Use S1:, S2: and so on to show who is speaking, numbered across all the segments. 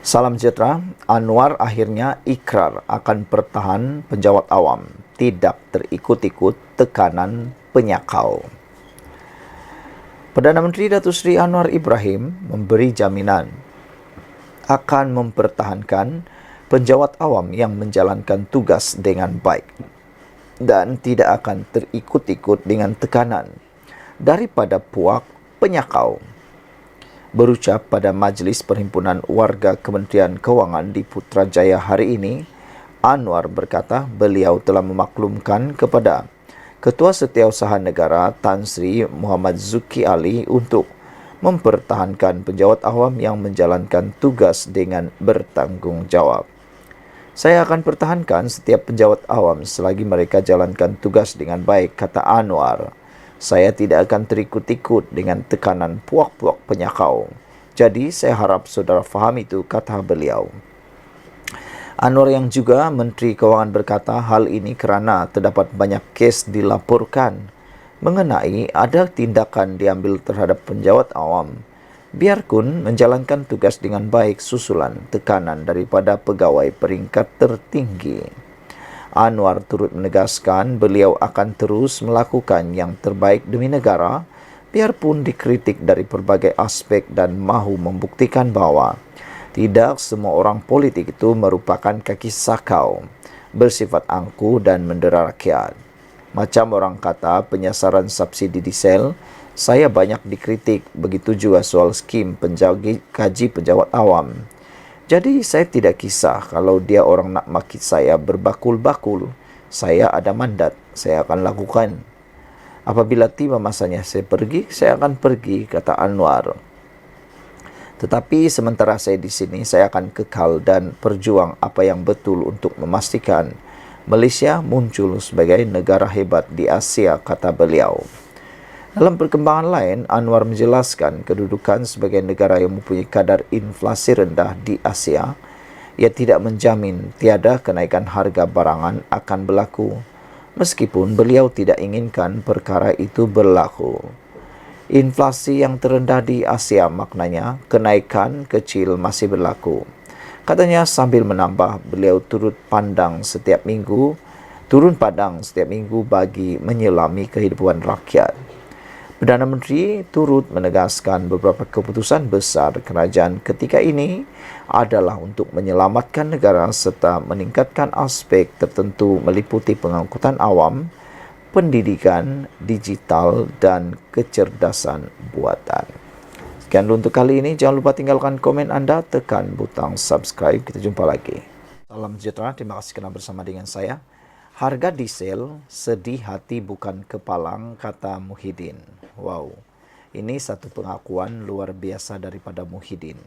S1: Salam sejahtera, Anwar akhirnya ikrar akan bertahan penjawat awam, tidak terikut-ikut tekanan penyakau. Perdana Menteri Datuk Seri Anwar Ibrahim memberi jaminan akan mempertahankan penjawat awam yang menjalankan tugas dengan baik dan tidak akan terikut-ikut dengan tekanan daripada puak penyakau. Berucap pada Majlis Perhimpunan Warga Kementerian Kewangan di Putrajaya hari ini, Anwar berkata beliau telah memaklumkan kepada Ketua Setiausaha Negara Tan Sri Muhammad Zuki Ali untuk mempertahankan penjawat awam yang menjalankan tugas dengan bertanggungjawab. Saya akan pertahankan setiap penjawat awam selagi mereka jalankan tugas dengan baik, kata Anwar. Saya tidak akan terikut-ikut dengan tekanan puak-puak penyakau. Jadi saya harap saudara faham itu, kata beliau. Anwar yang juga Menteri Kewangan berkata hal ini kerana terdapat banyak kes dilaporkan mengenai ada tindakan diambil terhadap penjawat awam biarpun menjalankan tugas dengan baik susulan tekanan daripada pegawai peringkat tertinggi. Anwar turut menegaskan beliau akan terus melakukan yang terbaik demi negara biarpun dikritik dari pelbagai aspek dan mahu membuktikan bahawa tidak semua orang politik itu merupakan kaki sakau, bersifat angku dan mendera rakyat. Macam orang kata penyasaran subsidi diesel, saya banyak dikritik, begitu juga soal skim gaji penjawat awam. Jadi saya tidak kisah kalau dia orang nak maki saya berbakul-bakul. Saya ada mandat, saya akan lakukan. Apabila tiba masanya saya pergi, saya akan pergi, kata Anwar. Tetapi sementara saya di sini, saya akan kekal dan berjuang apa yang betul untuk memastikan Malaysia muncul sebagai negara hebat di Asia, kata beliau. Dalam perkembangan lain, Anwar menjelaskan kedudukan sebagai negara yang mempunyai kadar inflasi rendah di Asia. Ia tidak menjamin tiada kenaikan harga barangan akan berlaku, meskipun beliau tidak inginkan perkara itu berlaku. Inflasi yang terendah di Asia maknanya kenaikan kecil masih berlaku. Katanya sambil menambah beliau turun padang setiap minggu bagi menyelami kehidupan rakyat. Perdana Menteri turut menegaskan beberapa keputusan besar kerajaan ketika ini adalah untuk menyelamatkan negara serta meningkatkan aspek tertentu meliputi pengangkutan awam, pendidikan, digital dan kecerdasan buatan. Sekian dulu untuk kali ini. Jangan lupa tinggalkan komen anda, tekan butang subscribe. Kita jumpa lagi. Salam sejahtera, terima kasih kerana bersama dengan saya. Harga diesel sedih hati bukan kepalang, kata Muhyiddin. Wow, ini satu pengakuan luar biasa daripada Muhyiddin.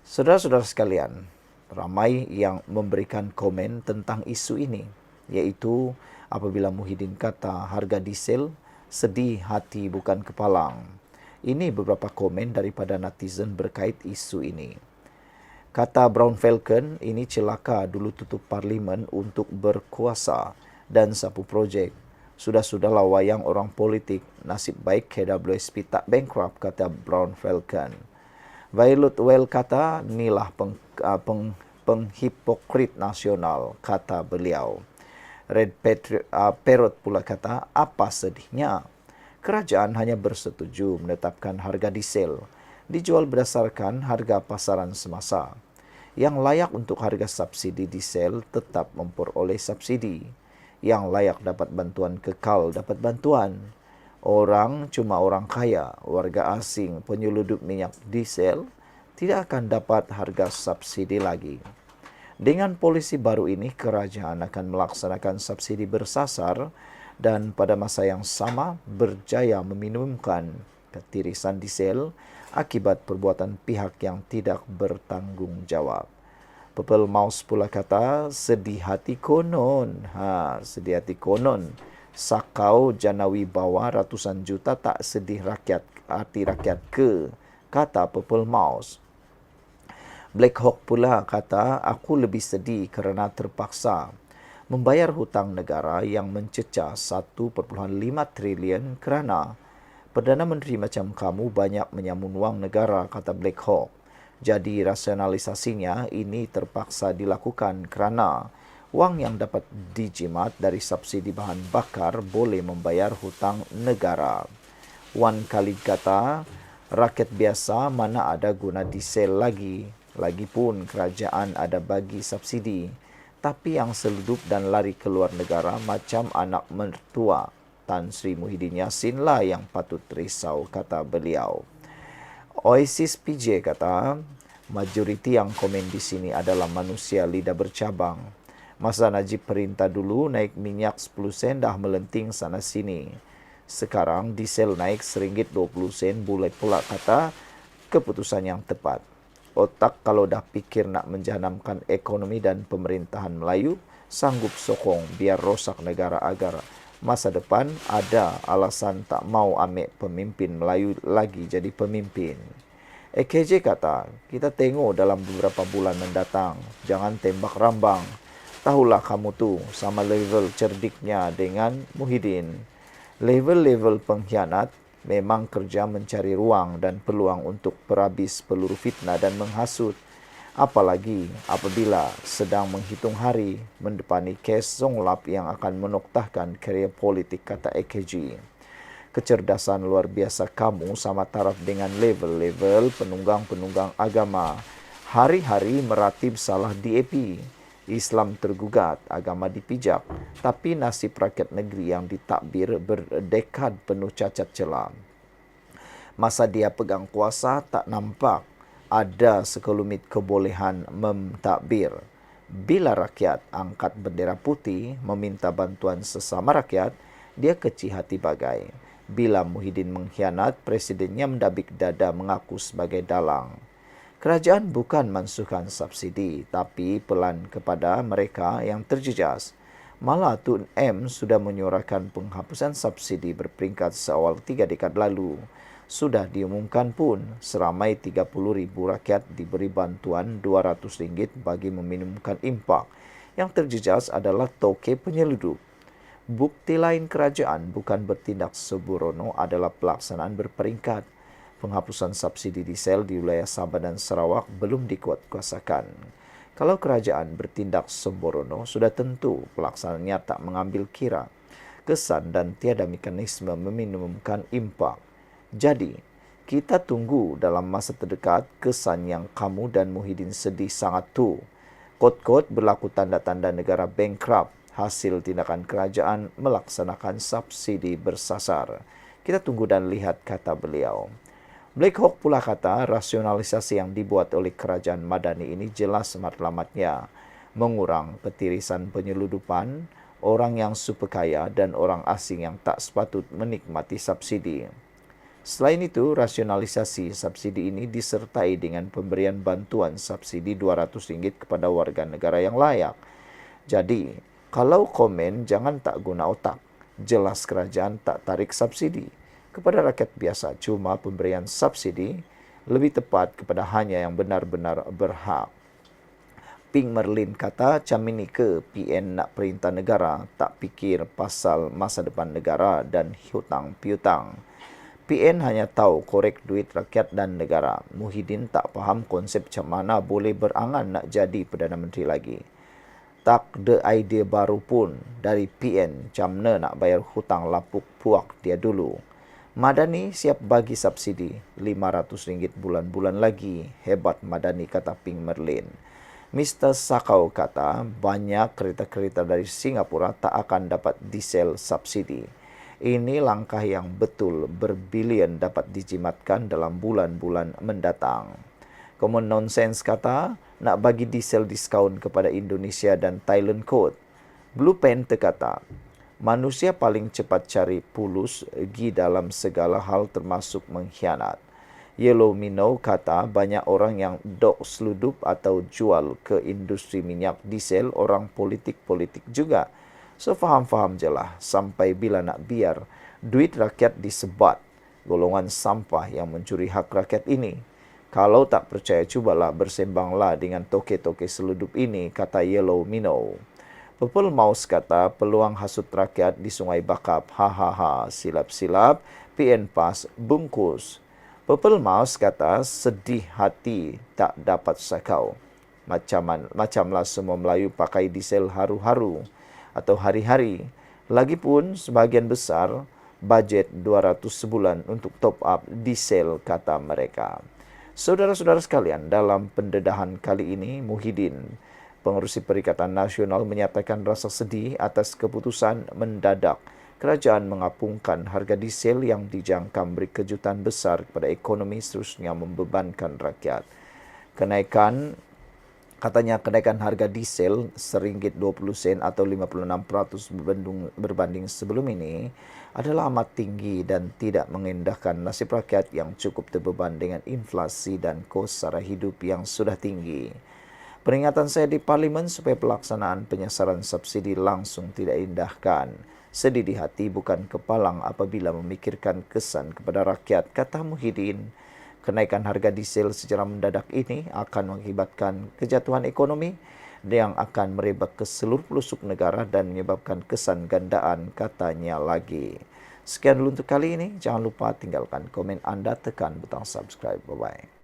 S1: Saudara-saudara sekalian, ramai yang memberikan komen tentang isu ini, yaitu apabila Muhyiddin kata harga diesel sedih hati bukan kepalang. Ini beberapa komen daripada netizen berkait isu ini. Kata Brown Falcon, ini celaka dulu tutup parlimen untuk berkuasa dan sapu projek. Sudah-sudahlah wayang orang politik, nasib baik KWSP tak bankrupt, kata Brown Falcon. Violet Well kata, inilah penghipokrit nasional, kata beliau. Red Parrot pula kata, apa sedihnya? Kerajaan hanya bersetuju menetapkan harga diesel dijual berdasarkan harga pasaran semasa. Yang layak untuk harga subsidi diesel tetap memperoleh subsidi. Yang layak dapat bantuan kekal dapat bantuan. Cuma orang kaya, warga asing, penyelundup minyak diesel tidak akan dapat harga subsidi lagi. Dengan polisi baru ini, kerajaan akan melaksanakan subsidi bersasar dan pada masa yang sama berjaya meminimumkan ketirisan diesel akibat perbuatan pihak yang tidak bertanggungjawab. Purple Mouse pula kata, sedih hati konon. Sedih hati konon. Sakau Janawi bawa ratusan juta tak sedih hati rakyat ke, kata Purple Mouse. Black Hawk pula kata, aku lebih sedih kerana terpaksa membayar hutang negara yang mencecah 1.5 trilion kerana Perdana Menteri macam kamu banyak menyamun wang negara, kata Black Hawk. Jadi rasionalisasinya ini terpaksa dilakukan kerana wang yang dapat dijimat dari subsidi bahan bakar boleh membayar hutang negara. Wan Khalid kata, rakyat biasa mana ada guna diesel lagi. Lagipun kerajaan ada bagi subsidi. Tapi yang seludup dan lari keluar negara macam anak mertua Tan Sri Muhyiddin Yassin lah yang patut risau, kata beliau. Oasis PJ kata, majoriti yang komen di sini adalah manusia lidah bercabang. Masa Najib perintah dulu naik minyak 10 sen dah melenting sana sini. Sekarang diesel naik RM1.20, boleh pula kata keputusan yang tepat. Otak kalau dah pikir nak menjahanamkan ekonomi dan pemerintahan Melayu, sanggup sokong biar rosak negara agar masa depan ada alasan tak mau ambil pemimpin Melayu lagi jadi pemimpin. AKJ kata, kita tengok dalam beberapa bulan mendatang, jangan tembak rambang. Tahulah kamu tu sama level cerdiknya dengan Muhyiddin. Level-level pengkhianat memang kerja mencari ruang dan peluang untuk perhabis peluru fitnah dan menghasut. Apalagi apabila sedang menghitung hari mendepani kes zonglap yang akan menoktahkan karier politik, kata AKG. Kecerdasan luar biasa kamu sama taraf dengan level-level penunggang-penunggang agama. Hari-hari meratib salah DAP. Islam tergugat, agama dipijak, tapi nasib rakyat negeri yang ditakbir berdekad penuh cacat celah. Masa dia pegang kuasa tak nampak ada sekelumit kebolehan mentadbir. Bila rakyat angkat bendera putih meminta bantuan sesama rakyat, dia kecil hati bagai. Bila Muhyiddin mengkhianat, presidennya mendabik dada mengaku sebagai dalang. Kerajaan bukan mansuhkan subsidi, tapi pelan kepada mereka yang terjejas. Malah Tun M sudah menyuarakan penghapusan subsidi berperingkat seawal 3 dekad lalu. Sudah diumumkan pun seramai 30,000 rakyat diberi bantuan RM200 bagi meminimumkan impak. Yang terjejas adalah toke penyeludup. Bukti lain kerajaan bukan bertindak sembrono adalah pelaksanaan berperingkat. Penghapusan subsidi diesel di wilayah Sabah dan Sarawak belum dikuatkuasakan. Kalau kerajaan bertindak sembrono, sudah tentu pelaksanaannya tak mengambil kira kesan dan tiada mekanisme meminimumkan impak. Jadi, kita tunggu dalam masa terdekat kesan yang kamu dan Muhyiddin sedih sangat tu. Kot-kot berlaku tanda-tanda negara bankrupt hasil tindakan kerajaan melaksanakan subsidi bersasar. Kita tunggu dan lihat, kata beliau. Black Hawk pula kata rasionalisasi yang dibuat oleh kerajaan Madani ini jelas matlamatnya mengurang petirisan penyeludupan, orang yang super kaya dan orang asing yang tak sepatut menikmati subsidi. Selain itu, rasionalisasi subsidi ini disertai dengan pemberian bantuan subsidi RM200 kepada warga negara yang layak. Jadi, kalau komen jangan tak guna otak. Jelas kerajaan tak tarik subsidi kepada rakyat biasa, cuma pemberian subsidi lebih tepat kepada hanya yang benar-benar berhak. Ping Merlin kata, macam ini ke PN nak perintah negara, tak fikir pasal masa depan negara dan hutang piutang. PN hanya tahu korek duit rakyat dan negara. Muhyiddin tak faham konsep macam mana boleh berangan nak jadi Perdana Menteri lagi. Tak ada idea baru pun dari PN macam mana nak bayar hutang lapuk puak dia dulu. Madani siap bagi subsidi RM500 bulan-bulan lagi. Hebat Madani, kata Ping Merlin. Mr. Sakau kata banyak kereta-kereta dari Singapura tak akan dapat diesel subsidi. Ini langkah yang betul, berbilion dapat dijimatkan dalam bulan-bulan mendatang. Common Nonsense kata nak bagi diesel diskaun kepada Indonesia dan Thailand Code. Blue Pen terkata, manusia paling cepat cari pulus gi dalam segala hal termasuk mengkhianat. Yellow Minnow kata banyak orang yang dok seludup atau jual ke industri minyak diesel orang politik-politik juga. So faham-faham je lah sampai bila nak biar duit rakyat disebat golongan sampah yang mencuri hak rakyat ini. Kalau tak percaya cubalah bersembanglah dengan toke-toke seludup ini, kata Yellow Minnow. Purple Mouse kata peluang hasut rakyat di Sungai Bakap. Hahaha, silap-silap, PN PAS bungkus. Purple Mouse kata, sedih hati tak dapat sakau. Macamlah semua Melayu pakai diesel haru-haru atau hari-hari. Lagipun sebagian besar bajet 200 sebulan untuk top up diesel, kata mereka. Saudara-saudara sekalian, dalam pendedahan kali ini, Muhyiddin, Pengerusi Perikatan Nasional, menyatakan rasa sedih atas keputusan mendadak kerajaan mengapungkan harga diesel yang dijangka memberi kejutan besar kepada ekonomi, seterusnya membebankan rakyat. Katanya kenaikan harga diesel RM1.20 atau 56% berbanding sebelum ini adalah amat tinggi dan tidak mengindahkan nasib rakyat yang cukup terbeban dengan inflasi dan kos sara hidup yang sudah tinggi. Peringatan saya di Parlimen supaya pelaksanaan penyasaran subsidi langsung tidak indahkan. Sedih di hati bukan kepalang apabila memikirkan kesan kepada rakyat, kata Muhyiddin. Kenaikan harga diesel secara mendadak ini akan mengakibatkan kejatuhan ekonomi yang akan merebak ke seluruh pelosok negara dan menyebabkan kesan gandaan, katanya lagi. Sekian dulu untuk kali ini. Jangan lupa tinggalkan komen Anda, tekan butang subscribe. Bye-bye.